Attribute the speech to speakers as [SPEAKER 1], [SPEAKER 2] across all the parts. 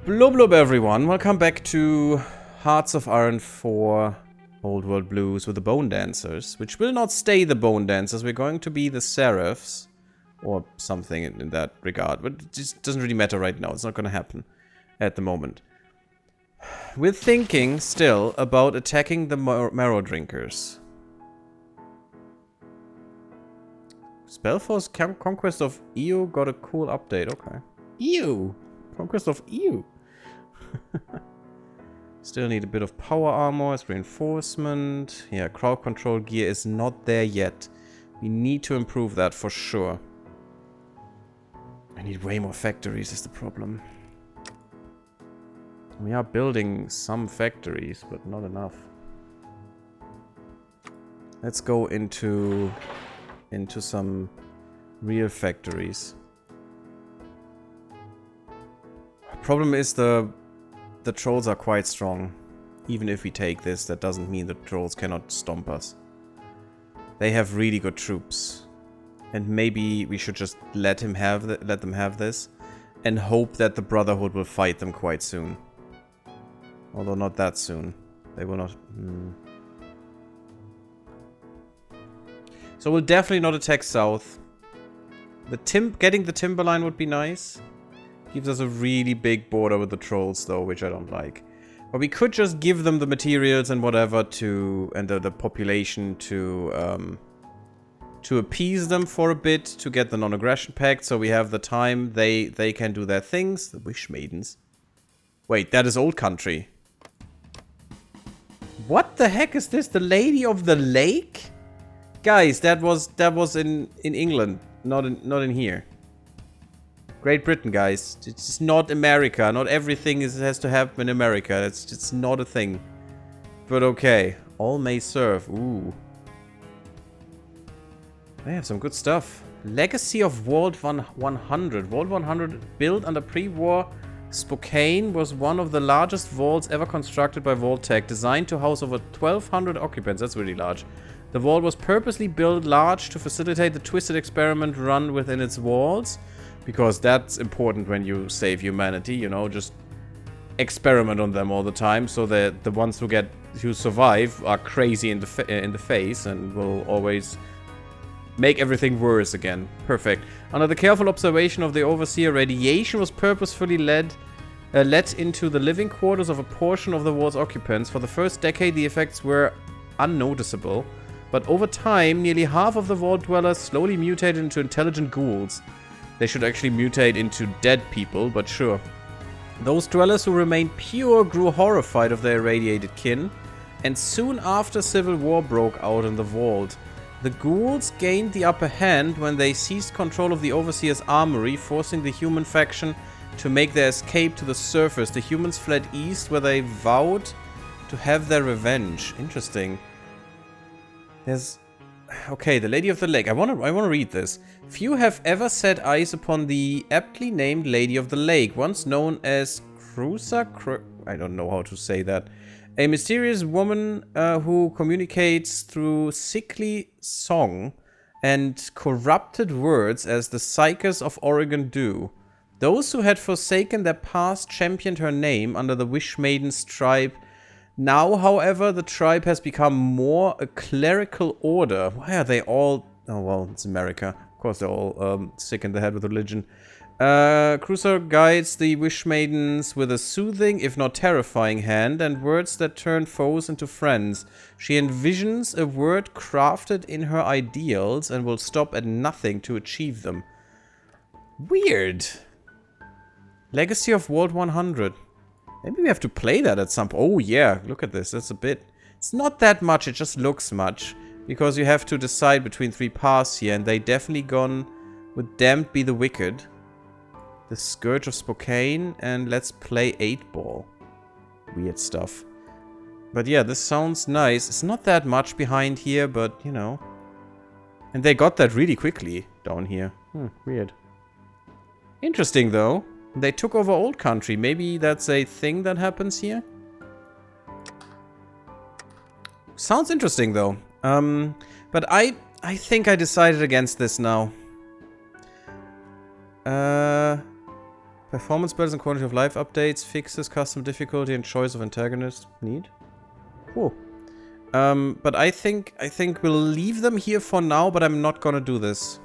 [SPEAKER 1] Blub blub everyone, welcome back to Hearts of Iron 4 Old World Blues with the Bone Dancers, which will not stay the Bone Dancers, we're going to be the Seraphs, or something in that regard, but it just doesn't really matter right now, it's not gonna happen at the moment. We're thinking still about attacking the Marrow Drinkers. Spellforce Conquest of EU got a cool update, okay. EU! Conquest of EU! Still need a bit of power armor as reinforcement. Yeah, crowd control gear is not there yet. We need to improve that for sure. I need way more factories is the problem. We are building some factories, but not enough. Let's go into some real factories. Problem is the trolls are quite strong. Even if we take this, that doesn't mean the trolls cannot stomp us. They have really good troops. And maybe we should just let them have this and hope that the Brotherhood will fight them quite soon. Although not that soon. They will not... So we'll definitely not attack south. Getting the timberline would be nice. Gives us a really big border with the trolls though, which I don't like. But we could just give them the materials and whatever to... and the population to appease them for a bit, to get the non-aggression pact, so we have the time they can do their things. The Wish Maidens. Wait, that is old country. What the heck is this? The Lady of the Lake? Guys, that was in England, not in here. Great Britain, guys. It's not America. Not everything has to happen in America. It's just not a thing. But okay. All may serve. Ooh. They have some good stuff. Legacy of Vault 100. Vault 100 built under pre-war Spokane was one of the largest vaults ever constructed by Vault-Tec, designed to house over 1,200 occupants. That's really large. The vault was purposely built large to facilitate the twisted experiment run within its walls. Because that's important when you save humanity, you know, just experiment on them all the time, so that the ones who survive are crazy in the face and will always make everything worse again. Perfect. Under the careful observation of the overseer, radiation was purposefully let into the living quarters of a portion of the wall's occupants. For the first decade, the effects were unnoticeable, but over time, nearly half of the vault dwellers slowly mutated into intelligent ghouls. They should actually mutate into dead people, but sure. Those dwellers who remained pure grew horrified of their irradiated kin, and soon after civil war broke out in the vault. The ghouls gained the upper hand when they seized control of the Overseer's armory, forcing the human faction to make their escape to the surface. The humans fled east, where they vowed to have their revenge. Interesting. There's... Okay, the Lady of the Lake. I want to read this. Few have ever set eyes upon the aptly named Lady of the Lake, once known as I don't know how to say that. A mysterious woman who communicates through sickly song and corrupted words as the Psychers of Oregon do. Those who had forsaken their past championed her name under the Wish Maiden's tribe. Now, however, the tribe has become more a clerical order. Why are they all... Oh, well, it's America. Of course, they're all sick in the head with religion. Cruiser guides the Wish Maidens with a soothing, if not terrifying hand, and words that turn foes into friends. She envisions a word crafted in her ideals and will stop at nothing to achieve them. Weird. Legacy of Vault 100. Maybe we have to play that at some point. Oh yeah, look at this. That's a bit... It's not that much, it just looks much. Because you have to decide between 3 paths here, and they definitely gone with Damned Be the Wicked, the Scourge of Spokane, and Let's Play 8-Ball. Weird stuff. But yeah, this sounds nice. It's not that much behind here, but, you know. And they got that really quickly down here. Weird. Interesting, though. They took over Old Country. Maybe that's a thing that happens here? Sounds interesting, though. But I think I decided against this now. Performance builds and quality of life updates, fixes, custom difficulty, and choice of antagonist. Neat. Cool. But I think we'll leave them here for now, but I'm not gonna do this.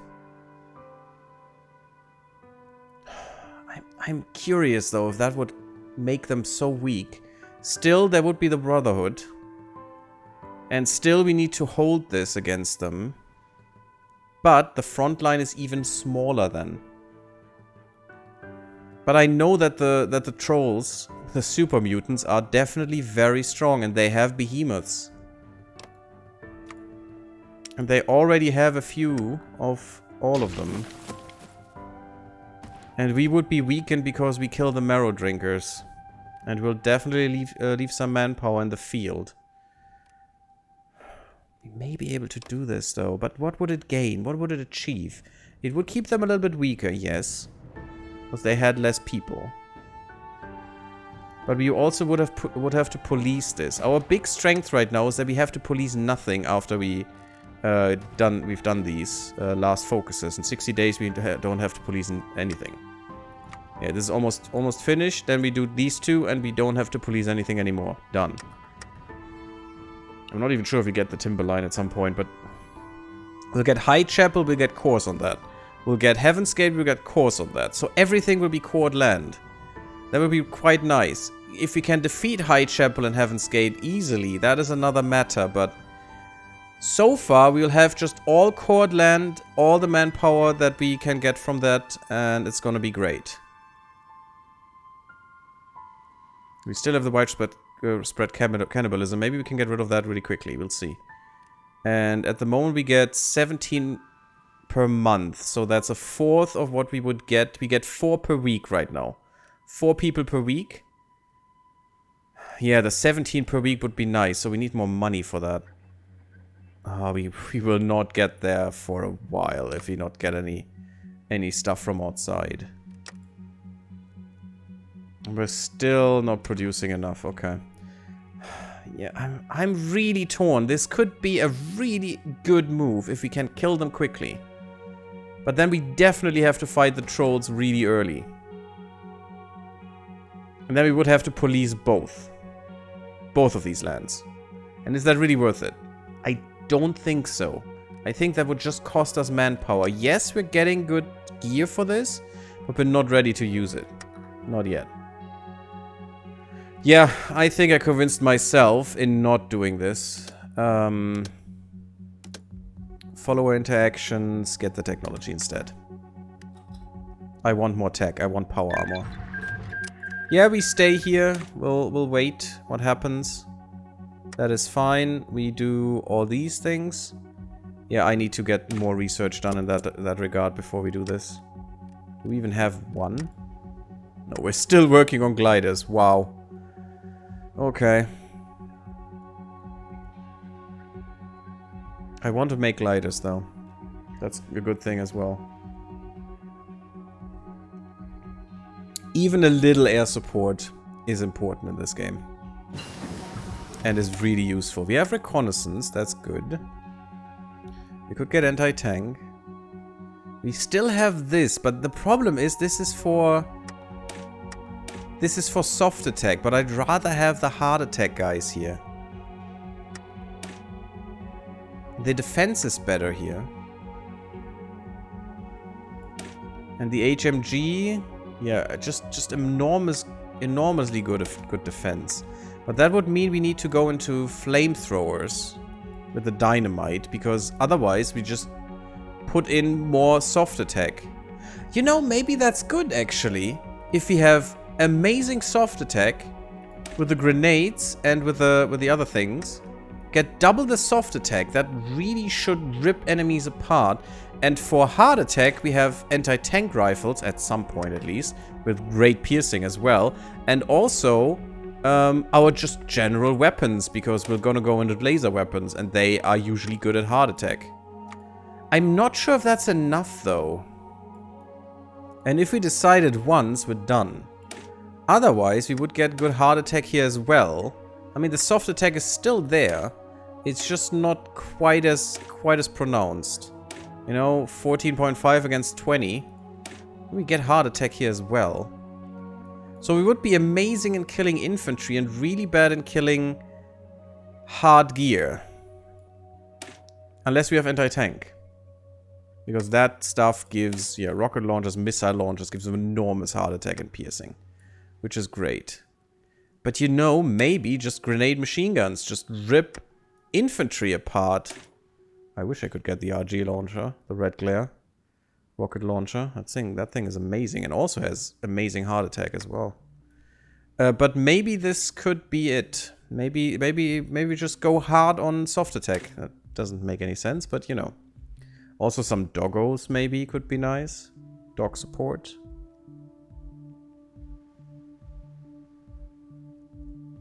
[SPEAKER 1] I'm curious though if that would make them so weak. Still, there would be the Brotherhood. And still we need to hold this against them. But the front line is even smaller then. But I know that the trolls, the super mutants, are definitely very strong and they have behemoths. And they already have a few of all of them. And we would be weakened because we kill the marrow drinkers. And we'll definitely leave some manpower in the field. We may be able to do this though, but what would it gain? What would it achieve? It would keep them a little bit weaker, yes. Because they had less people. But we also would have to police this. Our big strength right now is that we have to police nothing after we've done these last focuses. In 60 days we don't have to police anything. Yeah, this is almost finished. Then we do these two and we don't have to police anything anymore. Done. I'm not even sure if we get the Timberline at some point, but we'll get Highchapel, we'll get cores on that. We'll get Heaven's Gate, we'll get cores on that. So everything will be cored land. That would be quite nice. If we can defeat Highchapel and Heaven's Gate easily, that is another matter, but so far we'll have just all cored land, all the manpower that we can get from that, and it's gonna be great. We still have the widespread cannibalism. Maybe we can get rid of that really quickly. We'll see. And at the moment we get 17 per month. So that's a fourth of what we would get. We get 4 per week right now. 4 people per week. Yeah, the 17 per week would be nice. So we need more money for that. We will not get there for a while if we not get any stuff from outside. We're still not producing enough. Okay. Yeah, I'm really torn. This could be a really good move if we can kill them quickly. But then we definitely have to fight the trolls really early. And then we would have to police both. Both of these lands. And is that really worth it? I don't think so. I think that would just cost us manpower. Yes, we're getting good gear for this, but we're not ready to use it. Not yet. Yeah, I think I convinced myself in not doing this. Follower interactions, get the technology instead. I want more tech, I want power armor. Yeah, we stay here, we'll wait what happens. That is fine, we do all these things. Yeah, I need to get more research done in that regard before we do this. Do we even have one? No, we're still working on gliders, wow. Okay. I want to make gliders though. That's a good thing as well. Even a little air support is important in this game. And is really useful. We have reconnaissance, that's good. We could get anti-tank. We still have this, but the problem is this is for soft attack, but I'd rather have the hard attack guys here. The defense is better here. And the HMG, yeah, just enormously good defense. But that would mean we need to go into flamethrowers with the dynamite, because otherwise we just put in more soft attack. You know, maybe that's good actually. If we have amazing soft attack with the grenades and with the other things, get double the soft attack, that really should rip enemies apart. And for hard attack we have anti-tank rifles at some point at least, with great piercing as well, and also our just general weapons, because we're gonna go into laser weapons and they are usually good at hard attack. I'm not sure if that's enough though. And if we decided once, we're done. Otherwise, we would get good hard attack here as well. I mean, the soft attack is still there. It's just not quite as pronounced. You know, 14.5 against 20. We get hard attack here as well. So we would be amazing in killing infantry and really bad in killing hard gear. Unless we have anti-tank. Because that stuff gives, yeah, rocket launchers, missile launchers, gives them enormous heart attack and piercing. Which is great. But you know, maybe just grenade machine guns. Just rip infantry apart. I wish I could get the RG launcher. The red glare. Rocket launcher. That thing is amazing. And also has amazing heart attack as well. But maybe this could be it. Maybe just go hard on soft attack. That doesn't make any sense, but you know. Also some doggos maybe could be nice. Dog support.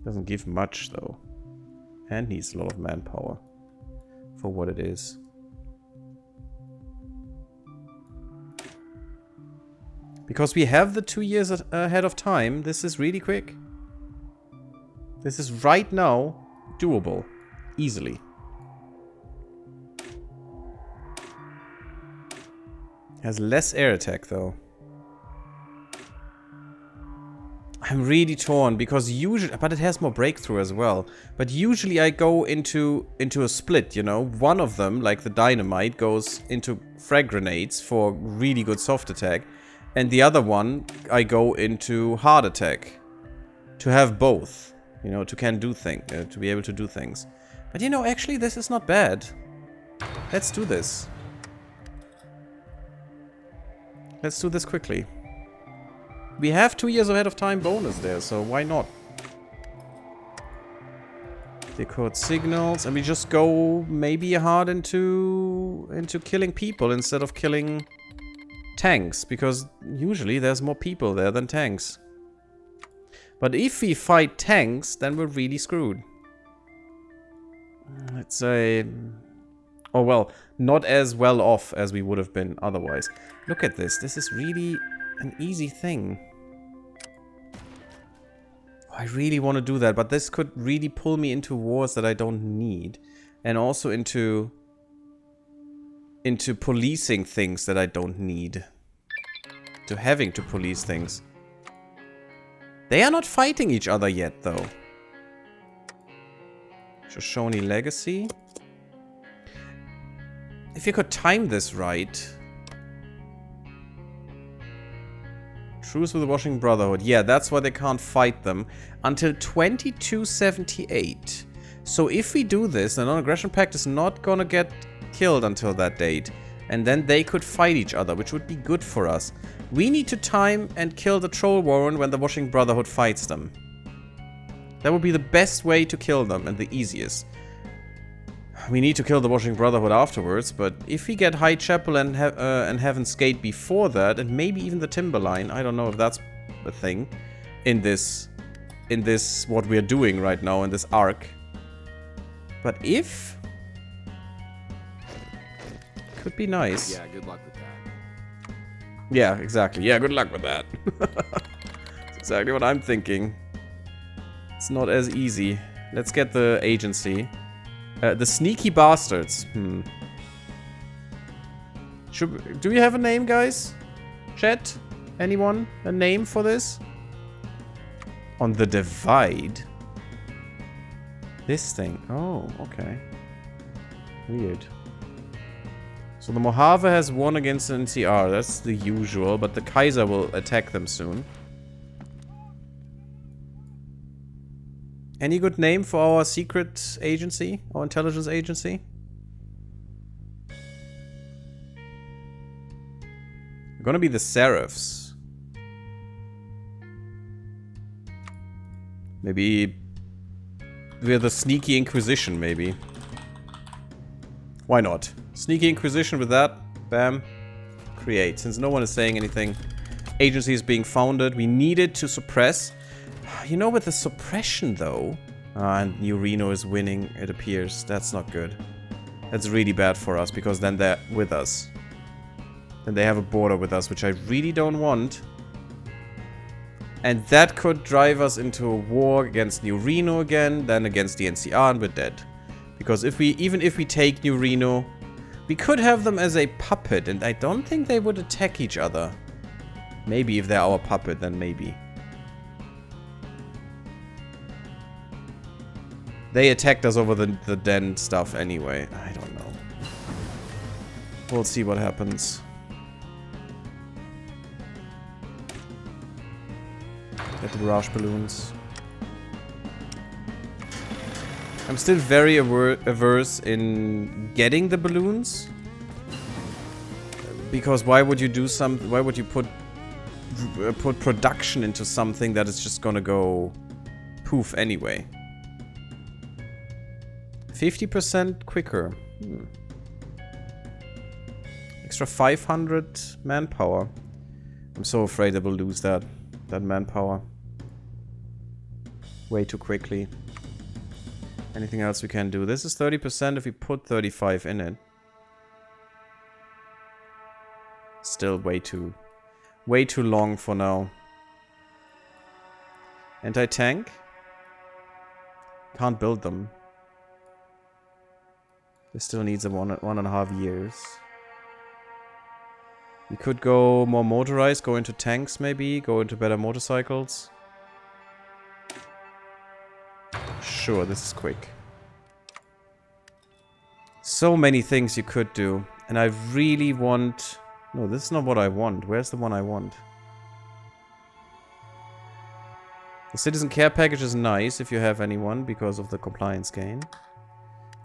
[SPEAKER 1] Doesn't give much though. And needs a lot of manpower. For what it is. Because we have the 2 years ahead of time, this is really quick. This is right now doable. Easily. Has less air attack though. I'm really torn because usually, but it has more breakthrough as well. But usually I go into a split, you know. One of them, like the dynamite, goes into frag grenades for really good soft attack. And the other one, I go into hard attack. To have both, you know, to be able to do things. But you know, actually this is not bad. Let's do this. Let's do this quickly. We have 2 years ahead of time bonus there, so why not? Decode signals, and we just go maybe hard into killing people instead of killing tanks, because usually there's more people there than tanks. But if we fight tanks, then we're really screwed. Let's say... Oh well, not as well off as we would have been otherwise. Look at this. This is really an easy thing. I really want to do that, but this could really pull me into wars that I don't need. And also into policing things that I don't need. To having to police things. They are not fighting each other yet, though. Shoshone Legacy. If you could time this right. Truce with the Washing Brotherhood. Yeah, that's why they can't fight them until 2278. So if we do this, the Non-Aggression Pact is not gonna get killed until that date. And then they could fight each other, which would be good for us. We need to time and kill the Troll Warren when the Washing Brotherhood fights them. That would be the best way to kill them and the easiest. We need to kill the Washing Brotherhood afterwards, but if we get High Chapel and Heaven's Gate before that, and maybe even the Timberline, I don't know if that's a thing in this what we're doing right now in this arc. But if could be nice.
[SPEAKER 2] Yeah, good luck with that.
[SPEAKER 1] Yeah, exactly. Yeah, good luck with that. That's exactly what I'm thinking. It's not as easy. Let's get the agency. The sneaky bastards. Do we have a name, guys? Chat? Anyone? A name for this? On the Divide? This thing. Oh, okay. Weird. So the Mojave has won against the NCR. That's the usual, but the Kaiser will attack them soon. Any good name for our secret agency? Our intelligence agency? We're gonna be the Seraphs. Maybe we're the Sneaky Inquisition, maybe. Why not? Sneaky Inquisition with that. Bam. Create. Since no one is saying anything. Agency is being founded. We needed to suppress. You know, with the suppression, though... and New Reno is winning, it appears. That's not good. That's really bad for us, because then they're with us. Then they have a border with us, which I really don't want. And that could drive us into a war against New Reno again, then against the NCR, and we're dead. Because even if we take New Reno, we could have them as a puppet, and I don't think they would attack each other. Maybe if they're our puppet, then maybe. They attacked us over the den stuff anyway. I don't know. We'll see what happens. Get the barrage balloons. I'm still very averse in getting the balloons. Because why would you do something? Why would you put production into something that is just gonna go poof anyway? 50% quicker. Extra 500 manpower. I'm so afraid that we'll lose that manpower way too quickly. Anything else we can do? This is 30% if we put 35 in it. Still way too long for now. Anti-tank? Can't build them. This still needs a 1.5 years. We could go more motorized, go into tanks maybe, go into better motorcycles. Sure, this is quick. So many things you could do. And I really want... No, this is not what I want. Where's the one I want? The citizen care package is nice if you have anyone because of the compliance gain.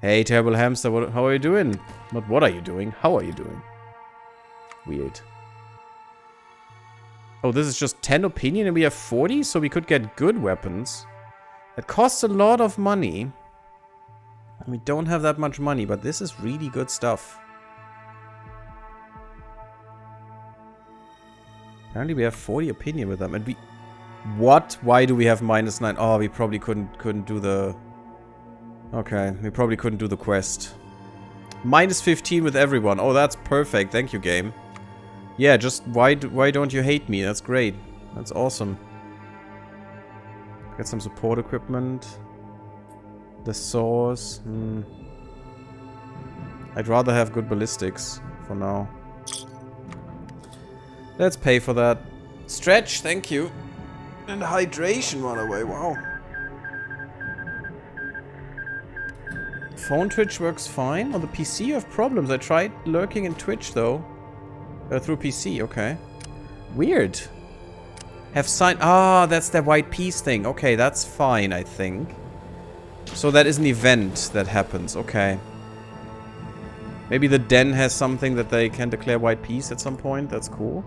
[SPEAKER 1] Hey, terrible hamster, how are you doing? Not what are you doing, how are you doing? Weird. Oh, this is just 10 opinion and we have 40? So we could get good weapons. It costs a lot of money. And we don't have that much money, but this is really good stuff. Apparently we have 40 opinion with them. And we... What? Why do we have -9? Oh, we probably couldn't do the... Okay, we probably couldn't do the quest. -15 with everyone. Oh, that's perfect. Thank you, game. Yeah, just why don't you hate me? That's great. That's awesome. Get some support equipment. The saws. I'd rather have good ballistics for now. Let's pay for that. Stretch, thank you. And hydration run away, wow. Phone Twitch works fine. On the PC you have problems. I tried lurking in Twitch though. Through PC, okay. Weird. Have signed... Ah, that's the white peace thing. Okay, that's fine, I think. So that is an event that happens, okay. Maybe the den has something that they can declare white peace at some point. That's cool.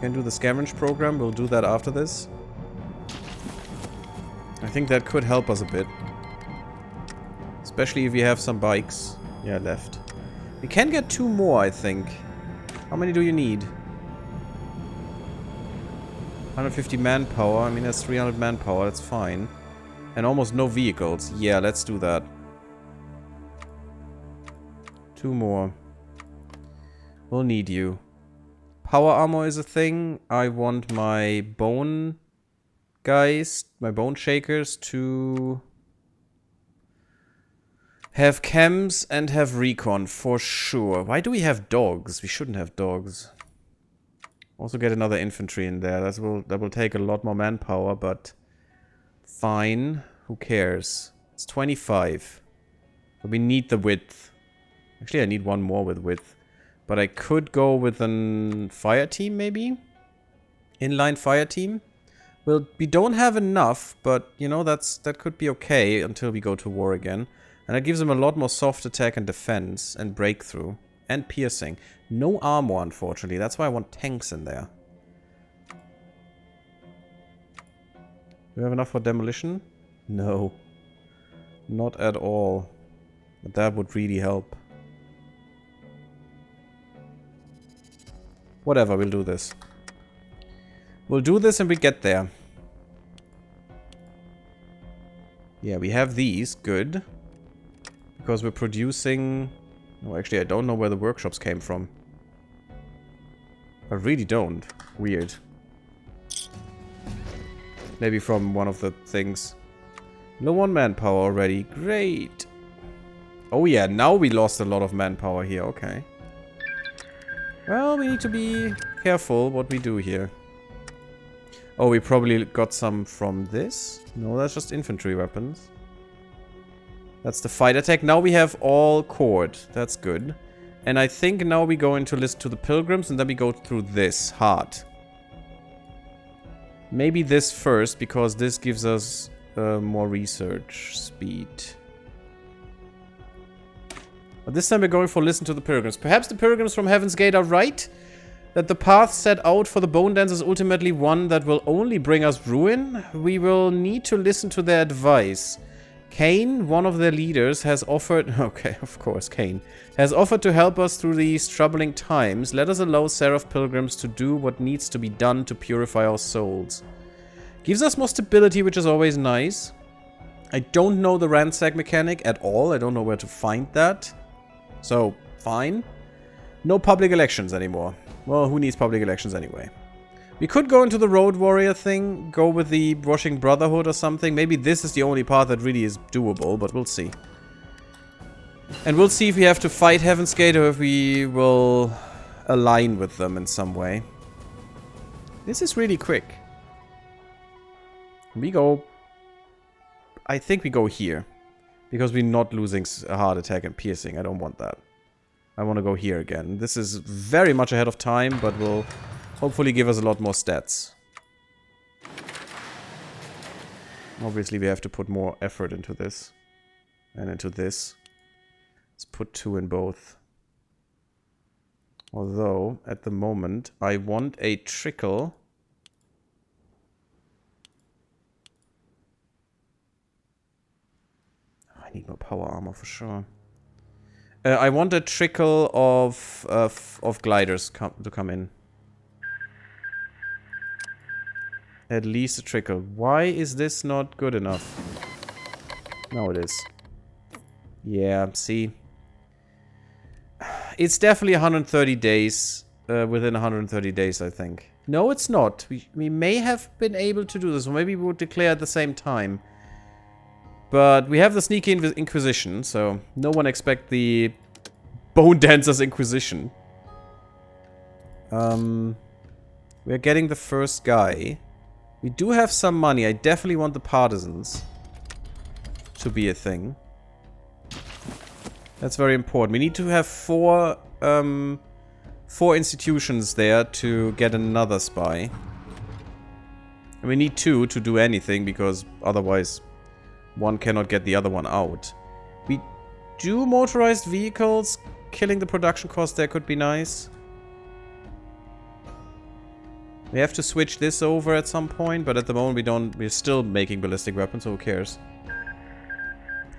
[SPEAKER 1] Can do the scavenge program. We'll do that after this. I think that could help us a bit. Especially if we have some bikes. Yeah, left. We can get 2 more, I think. How many do you need? 150 manpower. I mean, that's 300 manpower. That's fine. And almost no vehicles. Yeah, let's do that. 2 more. We'll need you. Power armor is a thing. I want my bone guys, my bone shakers to have chems and have recon for sure. Why do we have dogs? We shouldn't have dogs. Also get another infantry in there. That will take a lot more manpower, but fine. Who cares? It's 25. But we need the width. Actually, I need 1 more with width. But I could go with a fire team, maybe? Inline fire team? Well, we don't have enough, but, you know, that could be okay until we go to war again. And that gives them a lot more soft attack and defense and breakthrough. And piercing. No armor, unfortunately. That's why I want tanks in there. Do we have enough for demolition? No. Not at all. But that would really help. Whatever, we'll do this. We'll do this and we get there. Yeah, we have these. Good. Because we're producing... No, actually, I don't know where the workshops came from. I really don't. Weird. Maybe from one of the things. Low on manpower already. Great. Oh yeah, now we lost a lot of manpower here. Okay. Well, we need to be careful what we do here. Oh, we probably got some from this? No, that's just infantry weapons. That's the fighter tech. Now we have all cord. That's good. And I think now we go into listen to the pilgrims and then we go through this heart. Maybe this first because this gives us more research speed. But this time we're going for listen to the pilgrims. Perhaps the pilgrims from Heaven's Gate are right? That the path set out for the Bone Dance is ultimately one that will only bring us ruin? We will need to listen to their advice. Cain, one of their leaders, has offered... Okay, of course, Cain. Has offered to help us through these troubling times. Let us allow Seraph pilgrims to do what needs to be done to purify our souls. Gives us more stability, which is always nice. I don't know the ransack mechanic at all. I don't know where to find that. So, fine. No public elections anymore. Well, who needs public elections anyway? We could go into the Road Warrior thing, go with the Washing Brotherhood or something. Maybe this is the only path that really is doable, but we'll see. And we'll see if we have to fight Heaven's Gate or if we will align with them in some way. This is really quick. We go... I think we go here. Because we're not losing a heart attack and piercing. I don't want that. I want to go here again. This is very much ahead of time, but will hopefully give us a lot more stats. Obviously, we have to put more effort into this. And into this. Let's put 2 in both. Although, at the moment, I want a trickle. I need more power armor for sure. I want a trickle of gliders to come in. At least a trickle. Why is this not good enough? No, it is. Yeah, see. It's definitely 130 days. Within 130 days, I think. No, it's not. We may have been able to do this. Or maybe we would declare at the same time. But we have the Sneaky Inquisition, so no one expect the Bone Dancer's Inquisition. We're getting the first guy. We do have some money. I definitely want the Partisans to be a thing. That's very important. We need to have 4 institutions there to get another spy. And we need 2 to do anything, because otherwise one cannot get the other one out. We do motorized vehicles. Killing the production cost there could be nice. We have to switch this over at some point, but at the moment we don't. We're still making ballistic weapons, so who cares?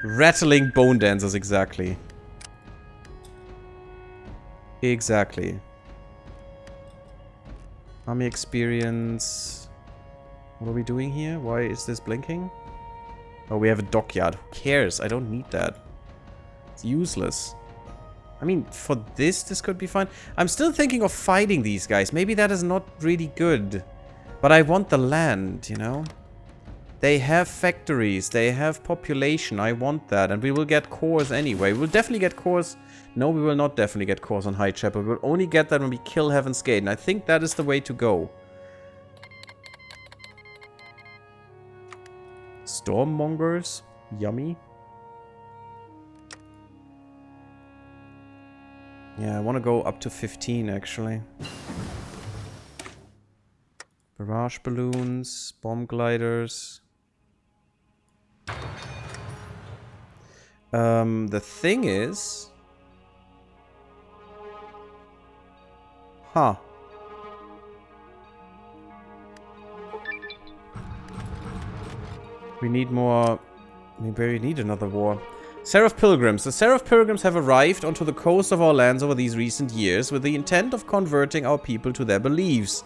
[SPEAKER 1] Rattling Bone Dancers, exactly. Exactly. Army experience. What are we doing here? Why is this blinking? Oh, we have a dockyard. Who cares? I don't need that. It's useless. I mean, for this could be fine. I'm still thinking of fighting these guys. Maybe that is not really good. But I want the land, you know? They have factories. They have population. I want that. And we will get cores anyway. We'll definitely get cores. No, we will not definitely get cores on Highchapel. We'll only get that when we kill Heaven's Gate. And I think that is the way to go. Stormmongers? Yummy. Yeah, I want to go up to 15 actually. Barrage balloons, bomb gliders. The thing is... Huh. We need more... Maybe we need another war. Seraph Pilgrims. The Seraph Pilgrims have arrived onto the coast of our lands over these recent years with the intent of converting our people to their beliefs.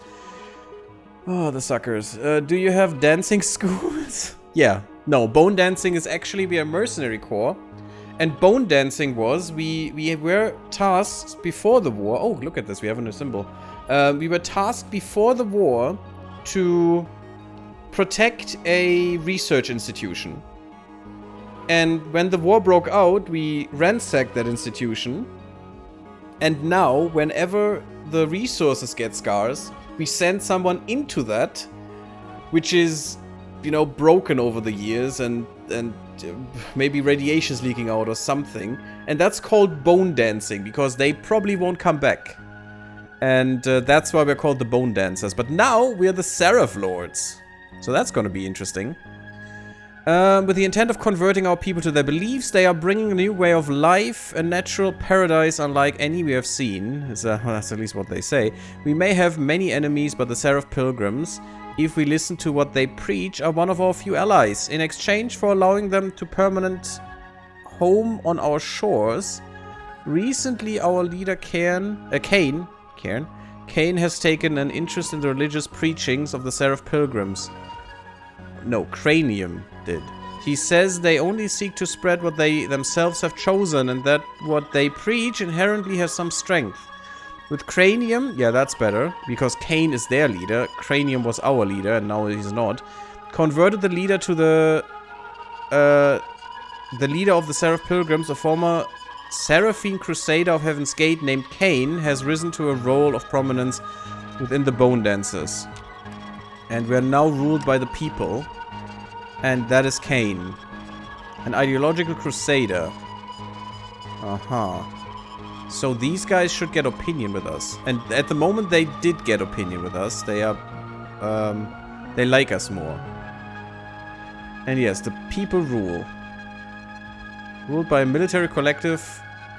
[SPEAKER 1] Oh, the suckers. Do you have dancing schools? Yeah. No, bone dancing is actually, we are a mercenary corps. And bone dancing was, we were tasked before the war. Oh, look at this, we have a new symbol. We were tasked before the war to protect a research institution. And when the war broke out, we ransacked that institution. And now, whenever the resources get scarce, we send someone into that which is, you know, broken over the years and maybe radiation's leaking out or something. And that's called bone dancing, because they probably won't come back. And that's why we're called the Bone Dancers. But now we're the Seraph Lords. So that's gonna be interesting. With the intent of converting our people to their beliefs, they are bringing a new way of life, a natural paradise unlike any we have seen. That's at least what they say. We may have many enemies, but the Seraph Pilgrims, if we listen to what they preach, are one of our few allies. In exchange for allowing them to permanent home on our shores, recently our leader Cain has taken an interest in the religious preachings of the Seraph Pilgrims. No, Cranium did. He says they only seek to spread what they themselves have chosen, and that what they preach inherently has some strength. With Cranium, yeah, that's better, because Cain is their leader. Cranium was our leader, and now he's not. Converted the leader to the leader of the Seraph Pilgrims, a former Seraphine Crusader of Heaven's Gate named Cain, has risen to a role of prominence within the Bone Dancers. And we are now ruled by the people. And that is Cain. An ideological crusader. So these guys should get opinion with us. And at the moment they did get opinion with us. They are... they like us more. And yes, the people rule. Ruled by a military collective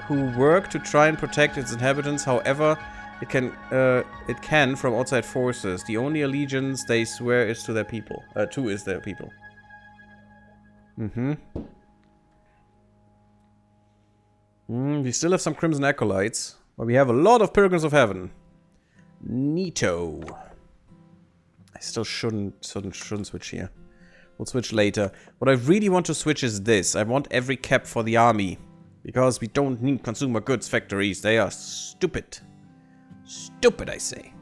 [SPEAKER 1] who work to try and protect its inhabitants, however it can from outside forces. The only allegiance they swear is to their people. Is their people. We still have some Crimson Acolytes, but we have a lot of Pilgrims of Heaven. Neato. I still shouldn't switch here. We'll switch later. What I really want to switch is this. I want every cap for the army. Because we don't need consumer goods factories. They are stupid. Stupid, I say.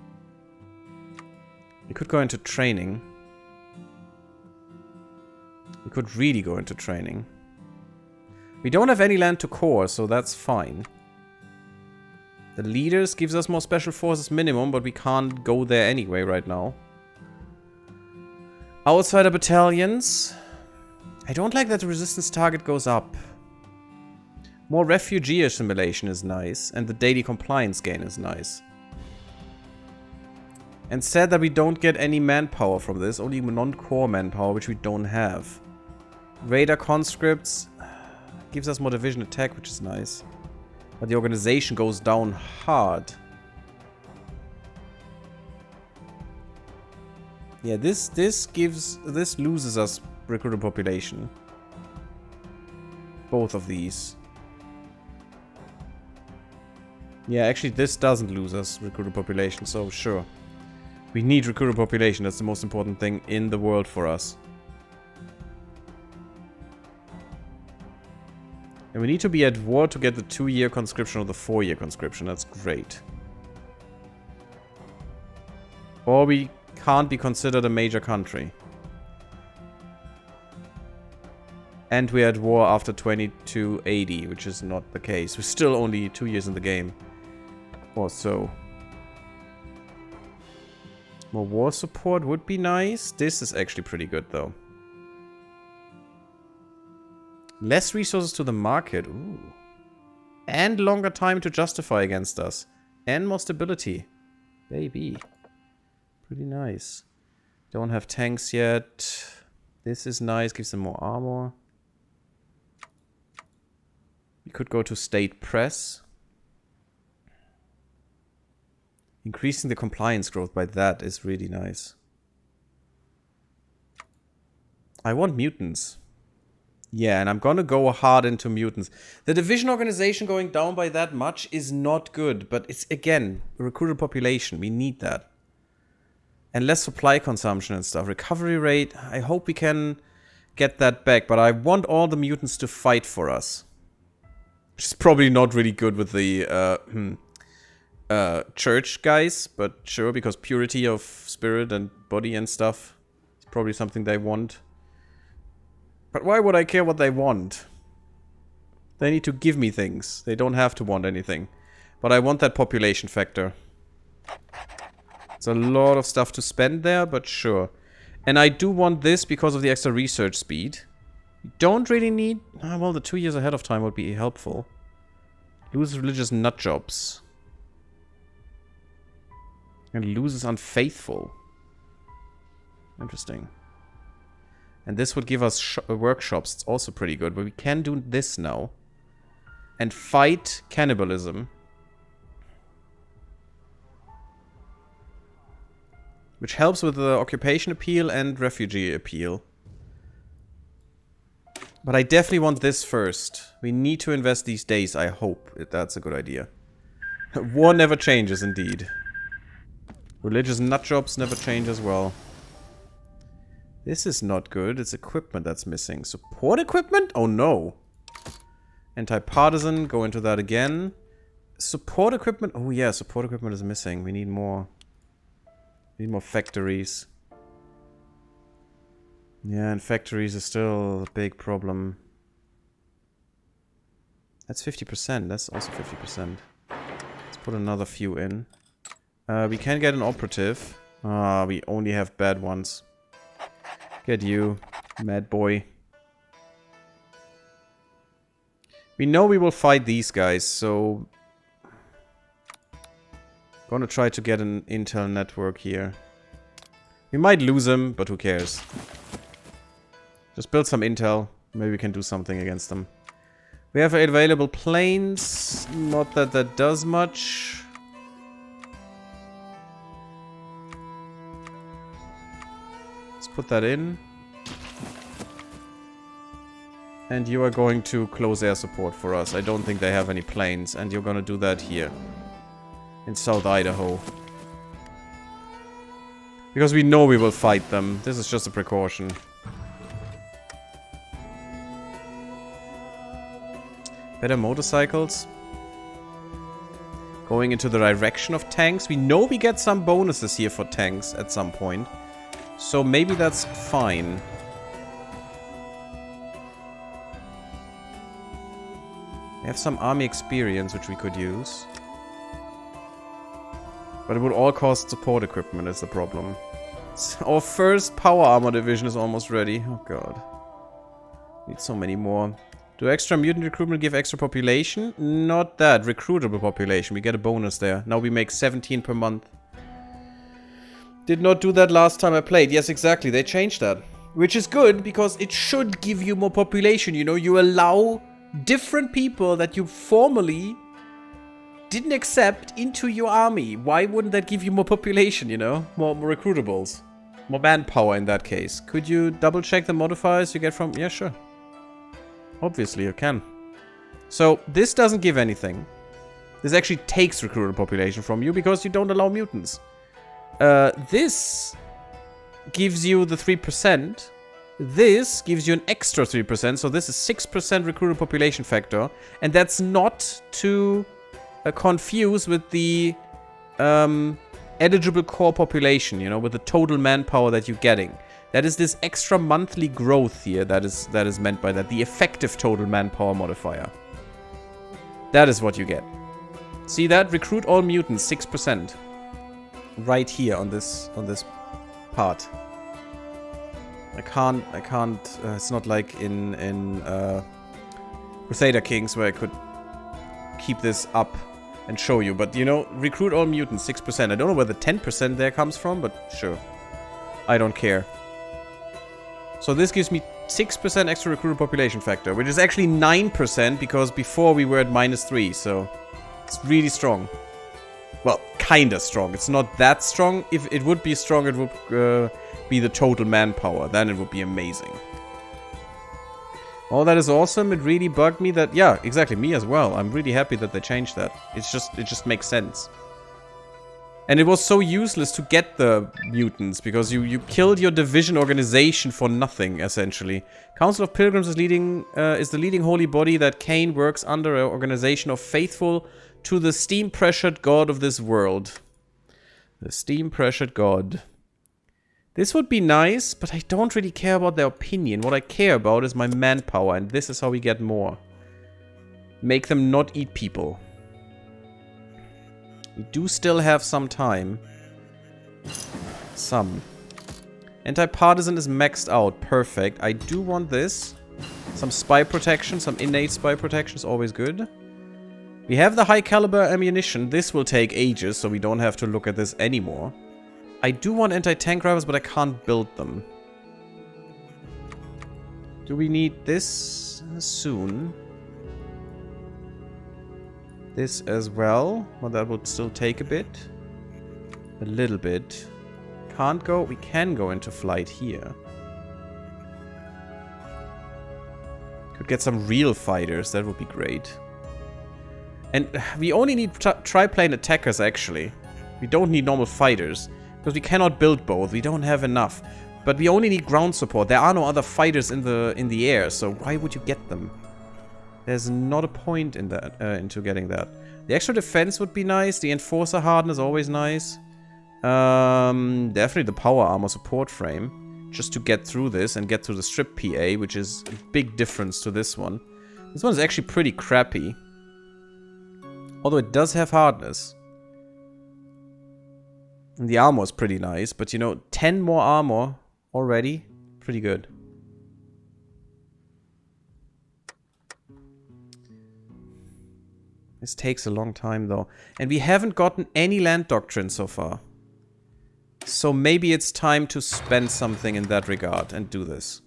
[SPEAKER 1] We could go into training. We could really go into training. We don't have any land to core, so that's fine. The leaders gives us more special forces minimum, but we can't go there anyway right now. Outsider battalions. I don't like that the resistance target goes up. More refugee assimilation is nice, and the daily compliance gain is nice. And sad that we don't get any manpower from this, only non-core manpower, which we don't have. Raider conscripts gives us more division attack, which is nice. But the organization goes down hard. Yeah, this loses us recruiter population. Both of these. Yeah, actually this doesn't lose us recruiter population, so sure. We need recruiter population, that's the most important thing in the world for us. And we need to be at war to get the 2-year conscription or the 4-year conscription, that's great. Or we can't be considered a major country. And we're at war after 2280, which is not the case. We're still only 2 years in the game. Or so. More war support would be nice. This is actually pretty good, though. Less resources to the market. Ooh. And longer time to justify against us. And more stability. Baby. Pretty nice. Don't have tanks yet. This is nice. Gives them more armor. We could go to state press. Increasing the compliance growth by that is really nice. I want mutants. Yeah, and I'm gonna go hard into mutants. The division organization going down by that much is not good, but it's, again, recruited population. We need that. And less supply consumption and stuff. Recovery rate, I hope we can get that back, but I want all the mutants to fight for us. Which is probably not really good with the church guys, but sure, because purity of spirit and body and stuff is probably something they want. But why would I care what they want? They need to give me things. They don't have to want anything. But I want that population factor. It's a lot of stuff to spend there, but sure. And I do want this because of the extra research speed. You don't really need... well, the 2 years ahead of time would be helpful. Lose religious nut jobs. And loses unfaithful. Interesting. And this would give us workshops. It's also pretty good. But we can do this now. And fight cannibalism. Which helps with the occupation appeal and refugee appeal. But I definitely want this first. We need to invest these days, I hope. That's a good idea. War never changes, indeed. Religious nutjobs never change as well. This is not good. It's equipment that's missing. Support equipment? Oh no. Anti-partisan. Go into that again. Support equipment? Oh yeah, support equipment is missing. We need more. We need more factories. Yeah, and factories is still a big problem. That's 50%. That's also 50%. Let's put another few in. We can get an operative. We only have bad ones. Get you, mad boy. We know we will fight these guys, so... Gonna try to get an intel network here. We might lose them, but who cares? Just build some intel. Maybe we can do something against them. We have available planes. Not that that does much. Let's put that in. And you are going to close air support for us. I don't think they have any planes. And you're gonna do that here. In South Idaho. Because we know we will fight them. This is just a precaution. Better motorcycles. Going into the direction of tanks. We know we get some bonuses here for tanks at some point. So maybe that's fine. We have some army experience which we could use. But it would all cost support equipment is the problem. Our first power armor division is almost ready. Oh god. Need so many more. Do extra mutant recruitment give extra population? Not that. Recruitable population. We get a bonus there. Now we make 17 per month. Did not do that last time I played. Yes, exactly. They changed that. Which is good because it should give you more population. You know, you allow different people that you formerly didn't accept into your army. Why wouldn't that give you more population, you know? More recruitables. More manpower in that case. Could you double check the modifiers you get from... Yeah, sure. Obviously, you can. So, this doesn't give anything. This actually takes recruitable population from you because you don't allow mutants. This gives you the 3%. This gives you an extra 3%. So, this is 6% recruitable population factor. And that's not to... confused with the eligible core population, you know, with the total manpower that you're getting. That is this extra monthly growth here that is meant by that. The effective total manpower modifier. That is what you get. See that? Recruit all mutants, 6%. Right here on this part. I can't, it's not like in Crusader Kings where I could keep this up and show you, but you know, recruit all mutants, 6%. I don't know where the 10% there comes from, but sure. I don't care. So this gives me 6% extra recruited population factor, which is actually 9% because before we were at -3, so it's really strong. Well, kinda strong. It's not that strong. If it would be strong, it would be the total manpower. Then it would be amazing. Oh, that is awesome. It really bugged me that... Yeah, exactly. Me as well. I'm really happy that they changed that. It just makes sense. And it was so useless to get the mutants, because you killed your division organization for nothing, essentially. Council of Pilgrims is the leading holy body that Cain works under, an organization of faithful to the steam-pressured god of this world. The steam-pressured god. This would be nice, but I don't really care about their opinion. What I care about is my manpower, and this is how we get more. Make them not eat people. We do still have some time. Some. Anti-partisan is maxed out. Perfect. I do want this. Some spy protection, some innate spy protection is always good. We have the high caliber ammunition. This will take ages, so we don't have to look at this anymore. I do want anti-tank rifles, but I can't build them. Do we need this soon? This as well. Well, that would still take a bit. A little bit. Can't go. We can go into flight here. Could get some real fighters. That would be great. And we only need triplane attackers, actually. We don't need normal fighters. Because we cannot build both. We don't have enough. But we only need ground support. There are no other fighters in the air. So why would you get them? There's not a point in that, into getting that. The extra defense would be nice. The enforcer harden is always nice. Definitely the power armor support frame. Just to get through this and get through the strip PA, which is a big difference to this one. This one is actually pretty crappy. Although it does have hardness. And the armor is pretty nice, but you know, 10 more armor already. Pretty good. This takes a long time though. And we haven't gotten any land doctrine so far. So maybe it's time to spend something in that regard and do this.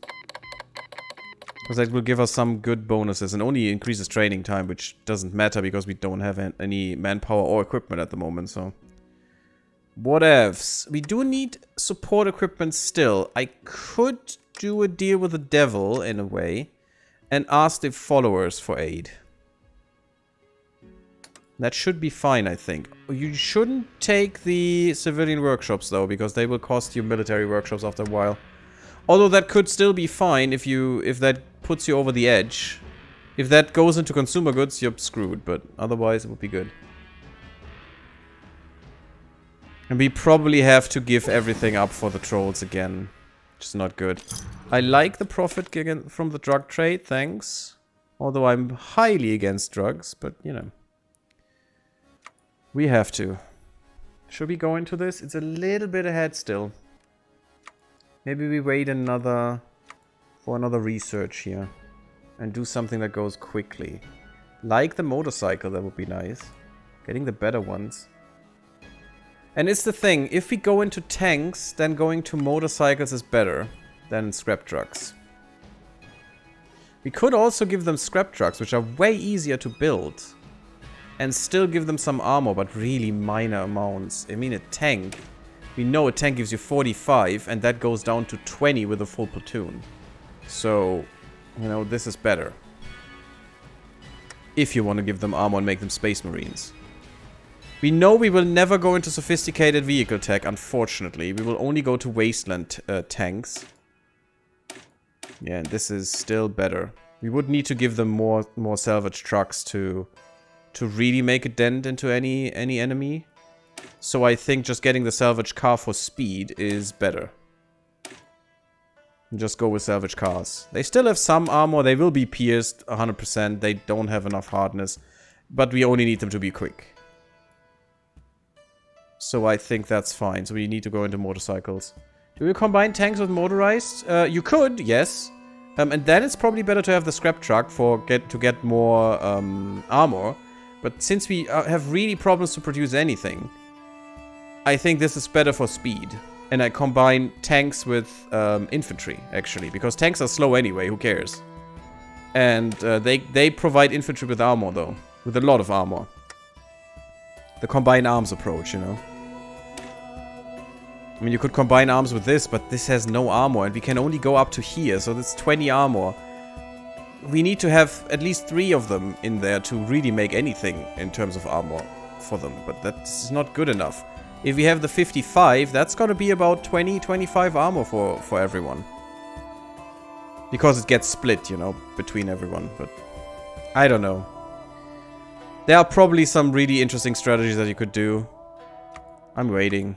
[SPEAKER 1] Because that will give us some good bonuses and only increases training time, which doesn't matter because we don't have any manpower or equipment at the moment, so... Whatevs. We do need support equipment still. I could do a deal with the devil, in a way, and ask the followers for aid. That should be fine, I think. You shouldn't take the civilian workshops, though, because they will cost you military workshops after a while. Although that could still be fine if that puts you over the edge. If that goes into consumer goods, you're screwed, but otherwise it would be good. And we probably have to give everything up for the trolls again. Which is not good. I like the profit from the drug trade, thanks. Although I'm highly against drugs, but you know. We have to. Should we go into this? It's a little bit ahead still. Maybe we wait for another research here. And do something that goes quickly. Like the motorcycle, that would be nice. Getting the better ones. And it's the thing, if we go into tanks, then going to motorcycles is better than scrap trucks. We could also give them scrap trucks, which are way easier to build. And still give them some armor, but really minor amounts. I mean, a tank. We know a tank gives you 45, and that goes down to 20 with a full platoon. So, you know, this is better. If you want to give them armor and make them space marines. We know we will never go into sophisticated vehicle tech, unfortunately. We will only go to wasteland tanks. Yeah, and this is still better. We would need to give them more salvage trucks to really make a dent into any enemy. So I think just getting the salvage car for speed is better. Just go with salvage cars. They still have some armor. They will be pierced 100%. They don't have enough hardness. But we only need them to be quick. So I think that's fine. So we need to go into motorcycles. Do we combine tanks with motorized? You could, yes. And then it's probably better to have the scrap truck to get more armor. But since we have really problems to produce anything, I think this is better for speed. And I combine tanks with infantry, actually. Because tanks are slow anyway, who cares? And they provide infantry with armor, though. With a lot of armor. The combined arms approach, you know. I mean, you could combine arms with this, but this has no armor. And we can only go up to here, so that's 20 armor. We need to have at least 3 of them in there to really make anything in terms of armor for them. But that's not good enough. If we have the 55, that's gonna be about 20-25 armor for everyone. Because it gets split, you know, between everyone. But I don't know. There are probably some really interesting strategies that you could do. I'm waiting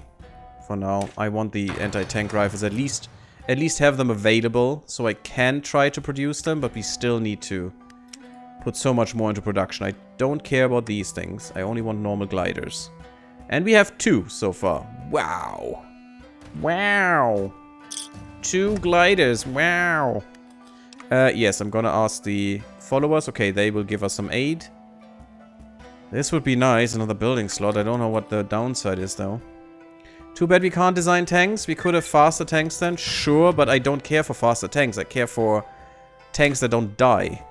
[SPEAKER 1] for now. I want the anti-tank rifles at least have them available so I can try to produce them, but we still need to put so much more into production. I don't care about these things. I only want normal gliders. And we have 2 so far. Wow. Wow. 2 gliders. Wow. Yes, I'm gonna ask the followers. Okay, they will give us some aid. This would be nice. Another building slot. I don't know what the downside is, though. Too bad we can't design tanks. We could have faster tanks then. Sure, but I don't care for faster tanks. I care for tanks that don't die.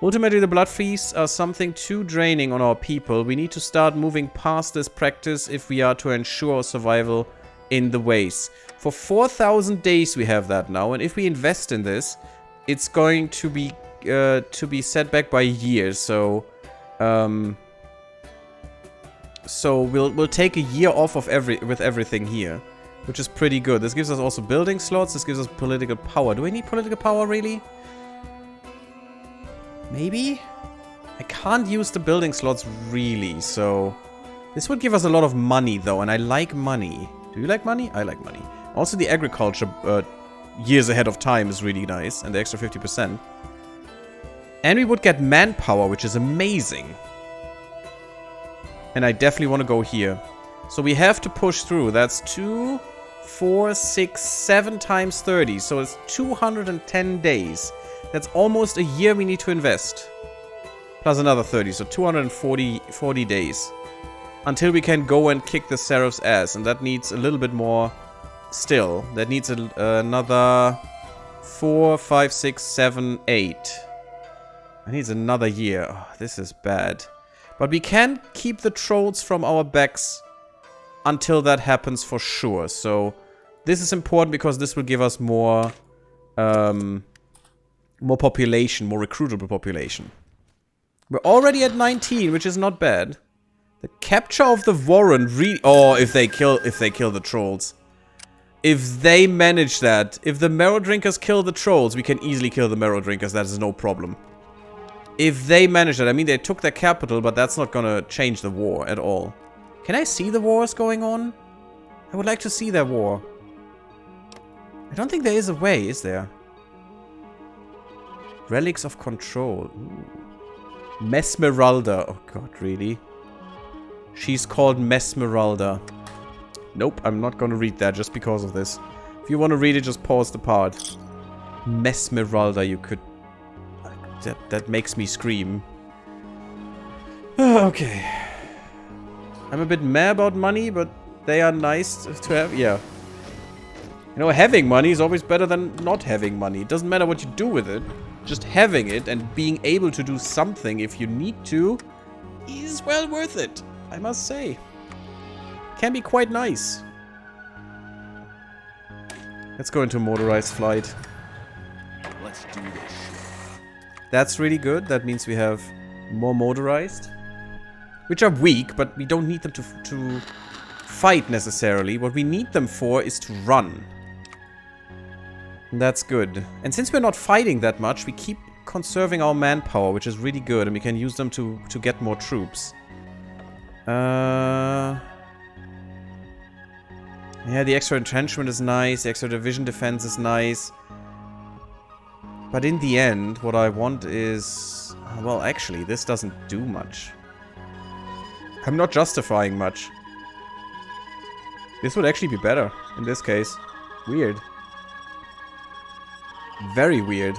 [SPEAKER 1] Ultimately, the blood feasts are something too draining on our people. We need to start moving past this practice if we are to ensure survival in the waste. For 4,000 days we have that now, and if we invest in this, it's going to be set back by years. So we'll take a year off of with everything here, which is pretty good. This gives us also building slots. This gives us political power. Do we need political power really? Maybe? I can't use the building slots really, so... This would give us a lot of money, though, and I like money. Do you like money? I like money. Also, the agriculture years ahead of time is really nice, and the extra 50%. And we would get manpower, which is amazing. And I definitely want to go here. So we have to push through. That's 2, 4, 6, 7 times 30, so it's 210 days. That's almost a year we need to invest. Plus another 30, so 240 days. Until we can go and kick the Seraph's ass. And that needs a little bit more still. That needs another 4, 5, 6, 7, 8. That needs another year. Oh, this is bad. But we can keep the trolls from our backs until that happens for sure. So this is important because this will give us more... more population, more recruitable population. We're already at 19, which is not bad. The capture of the Warren really... Oh, if they kill the trolls. If they manage that, if the Marrow Drinkers kill the trolls, we can easily kill the Marrow Drinkers, that is no problem. If they manage that, I mean, they took their capital, but that's not gonna change the war at all. Can I see the wars going on? I would like to see that war. I don't think there is a way, is there? Relics of Control. Ooh. Mesmeralda. Oh god, really? She's called Mesmeralda. Nope, I'm not gonna read that just because of this. If you want to read it, just pause the part. Mesmeralda, you could... That makes me scream. Okay. I'm a bit meh about money, but they are nice to have. Yeah. You know, having money is always better than not having money. It doesn't matter what you do with it. Just having it and being able to do something if you need to is well worth it, I must say. Can be quite nice. Let's go into a motorized flight.
[SPEAKER 2] Let's do this.
[SPEAKER 1] That's really good. That means we have more motorized. Which are weak, but we don't need them to fight necessarily. What we need them for is to run. That's good. And since we're not fighting that much, we keep conserving our manpower, which is really good, and we can use them to get more troops. Yeah, the extra entrenchment is nice, the extra division defense is nice. But in the end, what I want is... Well, actually, this doesn't do much. I'm not justifying much. This would actually be better in this case. Weird. Very weird.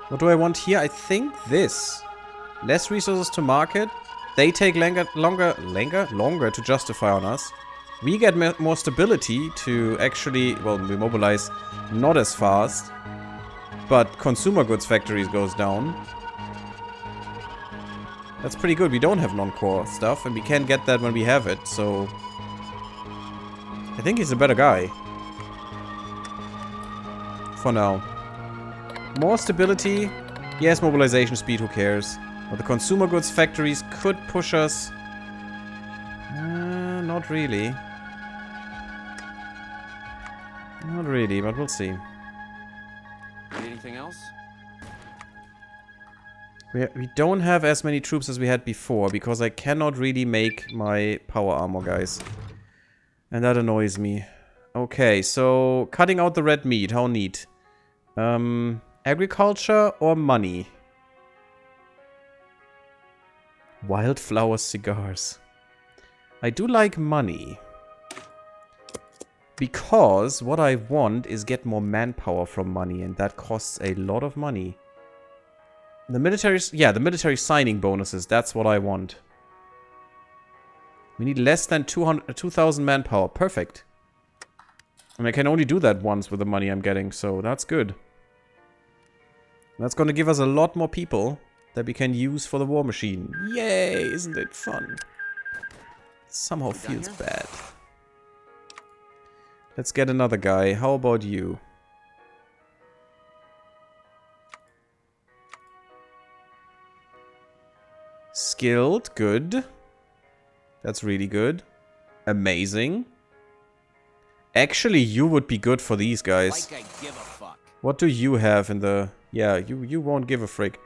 [SPEAKER 1] What do I want here? I think this. Less resources to market. They take longer to justify on us. We get more stability to actually... Well, we mobilize not as fast. But consumer goods factories goes down. That's pretty good. We don't have non-core stuff, and we can get that when we have it, so... I think he's a better guy. For now. More stability. Yes, mobilization speed, who cares? But the consumer goods factories could push us... not really. Not really, but we'll see.
[SPEAKER 2] Anything else?
[SPEAKER 1] We don't have as many troops as we had before, because I cannot really make my power armor, guys. And that annoys me. Okay, so cutting out the red meat, how neat. Agriculture or money? Wildflower cigars. I do like money. Because what I want is get more manpower from money, and that costs a lot of money. The military... Yeah, the military signing bonuses. That's what I want. We need less than 2,000 manpower. Perfect. And I can only do that once with the money I'm getting, so that's good. That's going to give us a lot more people that we can use for the war machine. Yay! Isn't it fun? Somehow feels bad. Let's get another guy. How about you? Skilled. Good. That's really good. Amazing. Actually, you would be good for these guys.
[SPEAKER 2] Like I give a fuck.
[SPEAKER 1] What do you have in the... Yeah, you won't give a frick.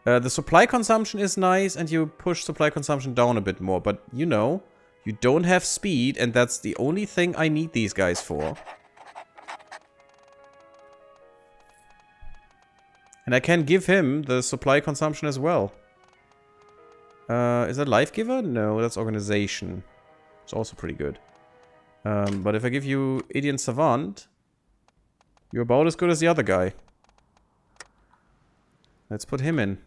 [SPEAKER 1] The supply consumption is nice, and you push supply consumption down a bit more. But, you know, you don't have speed, and that's the only thing I need these guys for. And I can give him the supply consumption as well. Is that Life Giver? No, that's Organization. It's also pretty good. But if I give you Idiot Savant, you're about as good as the other guy. Let's put him in.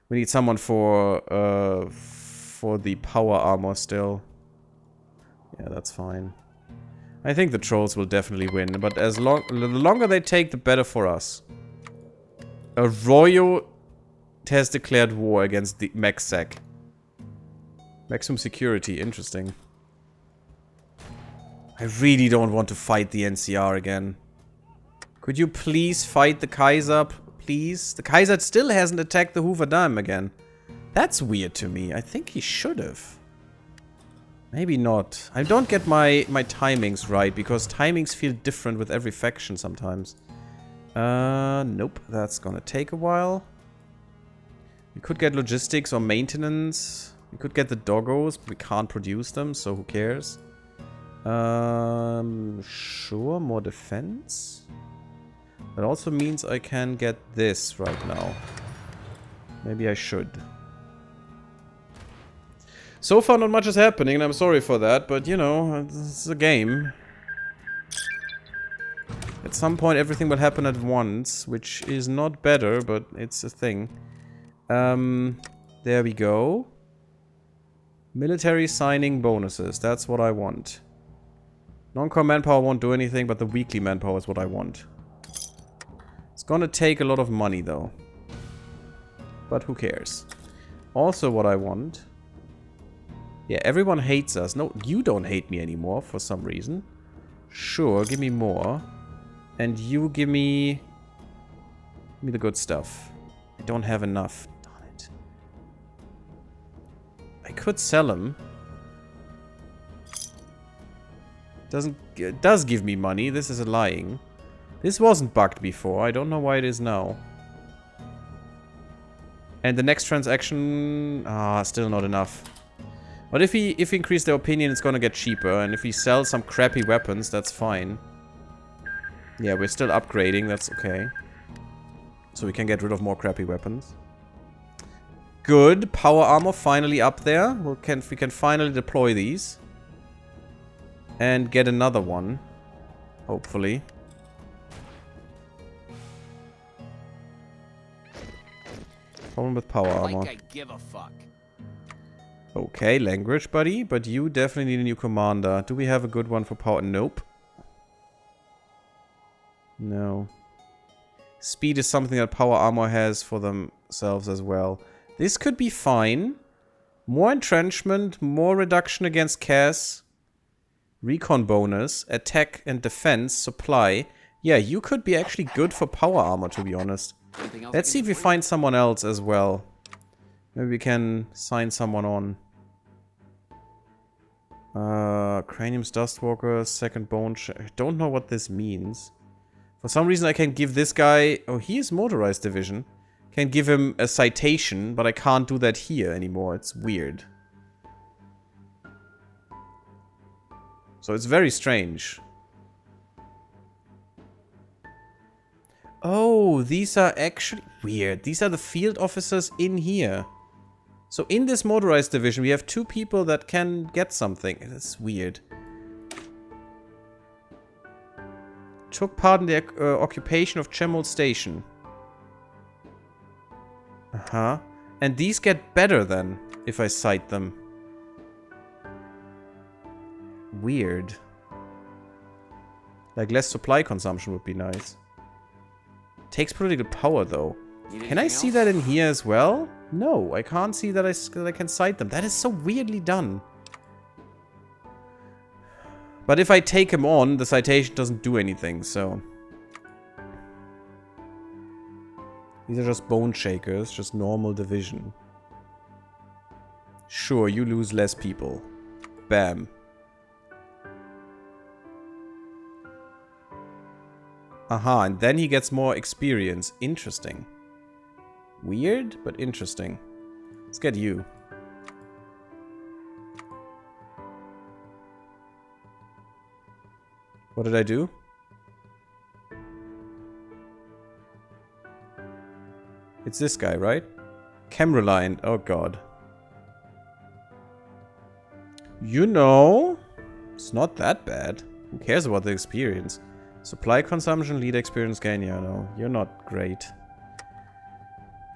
[SPEAKER 1] We need someone for the power armor still. Yeah, that's fine. I think the trolls will definitely win, but the longer they take, the better for us. Arroyo has declared war against the MechSec. Maximum security, interesting. I really don't want to fight the NCR again. Could you please fight the Kaiser, please? The Kaiser still hasn't attacked the Hoover Dam again. That's weird to me. I think he should have. Maybe not. I don't get my timings right, because timings feel different with every faction sometimes. Nope. That's gonna take a while. We could get logistics or maintenance. We could get the doggos, but we can't produce them, so who cares? Sure, more defense. That also means I can get this right now. Maybe I should. So far, not much is happening, and I'm sorry for that, but you know, it's a game. At some point, everything will happen at once, which is not better, but it's a thing. There we go. Military signing bonuses. That's what I want. Non-core manpower won't do anything, but the weekly manpower is what I want. It's gonna take a lot of money, though. But who cares? Also what I want... Yeah, everyone hates us. No, you don't hate me anymore for some reason. Sure, give me more. And you give me... Give me the good stuff. I don't have enough. Darn it. I could sell them. It does give me money. This is lying. This wasn't bugged before. I don't know why it is now. And the next transaction... still not enough. But if we increase their opinion, it's gonna get cheaper. And if we sell some crappy weapons, that's fine. Yeah, we're still upgrading. That's okay. So we can get rid of more crappy weapons. Good. Power armor finally up there. We can finally deploy these. And get another one. Hopefully. Problem with power armor.
[SPEAKER 2] Like I give a fuck.
[SPEAKER 1] Okay, language buddy. But you definitely need a new commander. Do we have a good one for power? Nope. No. Speed is something that power armor has for themselves as well. This could be fine. More entrenchment, more reduction against Cass. Recon bonus, attack and defense, supply. Yeah, you could be actually good for power armor, to be honest. Let's see if we find someone else as well. Maybe we can sign someone on. Cranium's Dustwalker, second bone... I don't know what this means. For some reason I can give this guy... Oh, he is motorized division. Can give him a citation, but I can't do that here anymore. It's weird. So it's very strange. Oh, these are actually... Weird. These are the field officers in here. So in this motorized division, we have two people that can get something. That's weird. Took part in the occupation of Chemol Station. Uh-huh. And these get better then, if I cite them. Weird. Like, less supply consumption would be nice. Takes political power, though. Can I see that in here as well? No, I can't see that I can cite them. That is so weirdly done. But if I take him on, the citation doesn't do anything, so... These are just bone shakers, just normal division. Sure, you lose less people. Bam. Aha, and then he gets more experience. Interesting. Weird, but interesting. Let's get you. What did I do? It's this guy, right? Camera-line. Oh, God. You know, it's not that bad. Who cares about the experience? Supply consumption, lead experience gain. Yeah, no, you're not great.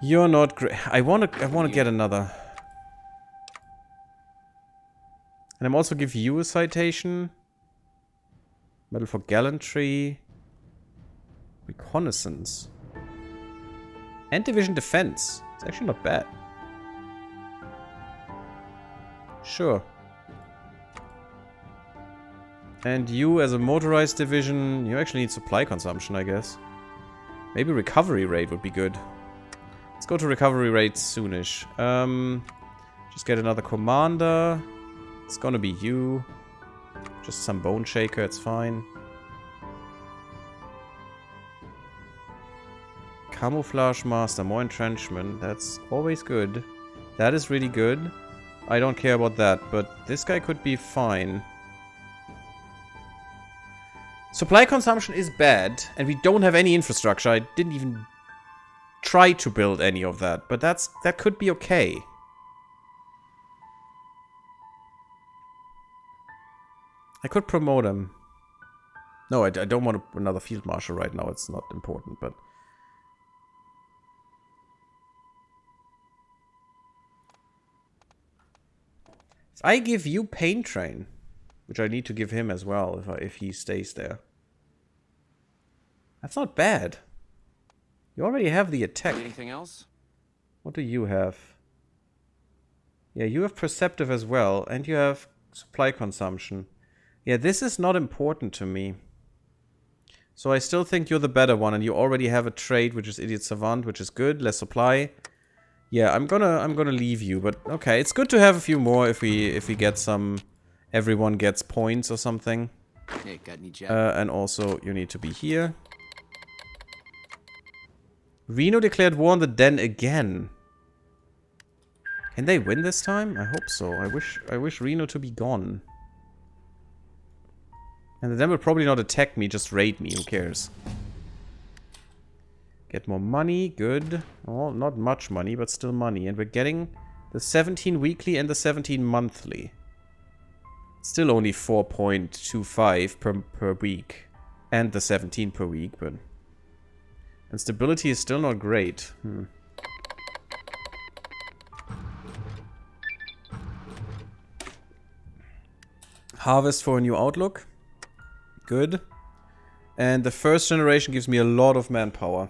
[SPEAKER 1] You're not great. I wanna get another. And I'm also give you a citation. Medal for gallantry. Reconnaissance. And division defense. It's actually not bad. Sure. And you as a motorized division, you actually need supply consumption, I guess. Maybe recovery rate would be good. Let's go to recovery rate soonish. Just get another commander. It's gonna be you. Just some bone shaker, it's fine. Camouflage master, more entrenchment. That's always good. That is really good. I don't care about that, but this guy could be fine. Supply consumption is bad, and we don't have any infrastructure. I didn't even try to build any of that, but that could be okay. I could promote him. No, I don't want another field marshal right now. It's not important, but... If I give you Pain Train, which I need to give him as well if he stays there. That's not bad. You already have the attack.
[SPEAKER 2] Anything else?
[SPEAKER 1] What do you have? Yeah, you have Perceptive as well, and you have Supply Consumption. Yeah, this is not important to me. So I still think you're the better one, and you already have a trait, which is Idiot Savant, which is good. Less supply. Yeah, I'm gonna leave you, but okay, it's good to have a few more if we get some. Everyone gets points or something.
[SPEAKER 2] Hey, got any jack?
[SPEAKER 1] And also you need to be here. Reno declared war on the Den again. Can they win this time? I hope so. I wish Reno to be gone. And the Den will probably not attack me, just raid me. Who cares? Get more money. Good. Oh, not much money, but still money. And we're getting the 17 weekly and the 17 monthly. Still only 4.25 per week. And the 17 per week, but... And stability is still not great. Harvest for a new outlook. Good. And the first generation gives me a lot of manpower.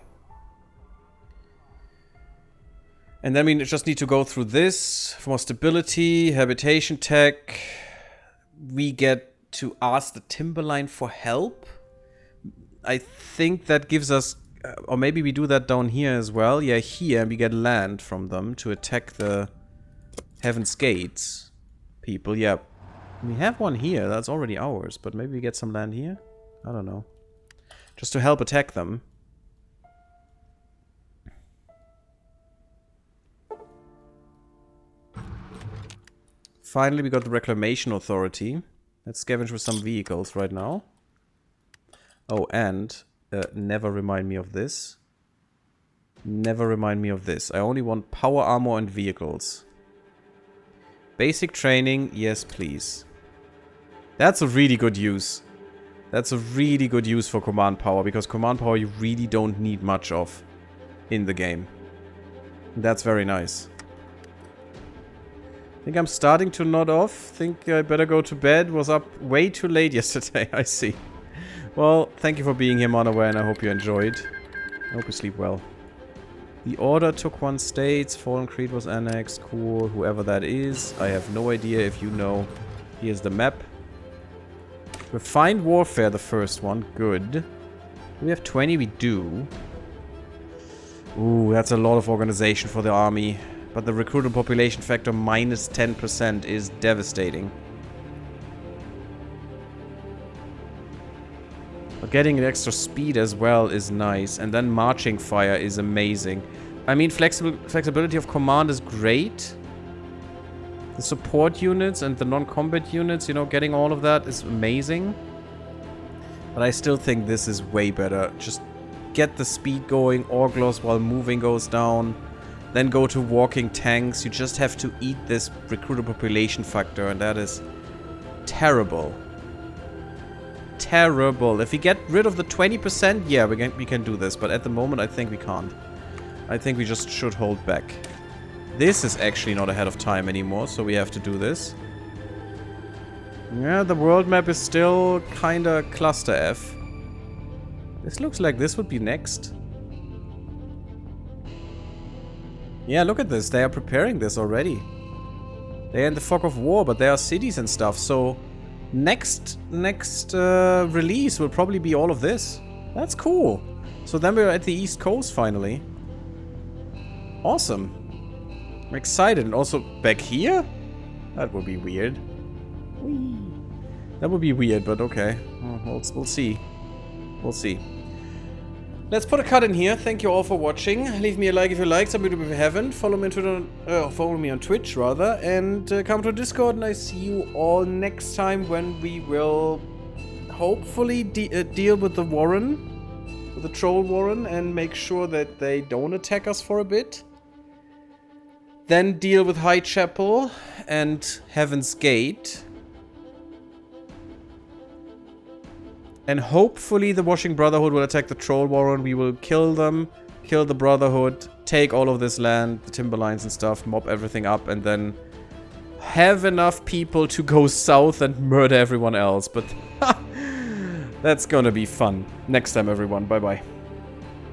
[SPEAKER 1] And then we just need to go through this. For more stability, habitation tech. We get to ask the Timberline for help. I think that gives us... or maybe we do that down here as well. Yeah, here we get land from them to attack the Heaven's Gates people. Yeah, we have one here. That's already ours. But maybe we get some land here? I don't know. Just to help attack them. Finally, we got the Reclamation Authority. Let's scavenge with some vehicles right now. Oh, and... never remind me of this. Never remind me of this. I only want power armor and vehicles. Basic training, yes please. That's a really good use. That's a really good use for command power, because command power you really don't need much of in the game. That's very nice. I think I'm starting to nod off. Think I better go to bed. Was up way too late yesterday, I see. Well, thank you for being here, Monaway, and I hope you enjoyed. I hope you sleep well. The Order took 1 state. Fallen Creed was annexed. Cool. Whoever that is. I have no idea if you know. Here's the map. Refined Warfare, the first one. Good. Do we have 20? We do. Ooh, that's a lot of organization for the army. But the recruitable population factor minus 10% is devastating. But getting an extra speed as well is nice. And then marching fire is amazing. I mean, flexibility of command is great. The support units and the non-combat units, you know, getting all of that is amazing. But I still think this is way better. Just get the speed going. Orglos while moving goes down. Then go to walking tanks. You just have to eat this recruitable population factor, and that is terrible. Terrible. If we get rid of the 20%, yeah, we can do this. But at the moment, I think we can't. I think we just should hold back. This is actually not ahead of time anymore, so we have to do this. Yeah, the world map is still kinda cluster F. This looks like this would be next. Yeah, look at this. They are preparing this already. They're in the fog of war, but there are cities and stuff, so next release will probably be all of this. That's cool. So then we're at the East Coast finally. Awesome. I'm excited. And also back here? That would be weird. Whee. That would be weird, but okay. We'll see. We'll see. Let's put a cut in here. Thank you all for watching. Leave me a like if you liked, subscribe if you haven't. Follow me on Twitter, follow me on Twitch rather, and come to Discord. And I see you all next time when we will hopefully deal with the Warren, with the Troll Warren, and make sure that they don't attack us for a bit. Then deal with Highchapel and Heaven's Gate. And hopefully the Washing Brotherhood will attack the Troll Warren. We will kill them, kill the Brotherhood, take all of this land, the Timberlines and stuff, mob everything up, and then have enough people to go south and murder everyone else. But that's gonna be fun. Next time, everyone. Bye-bye.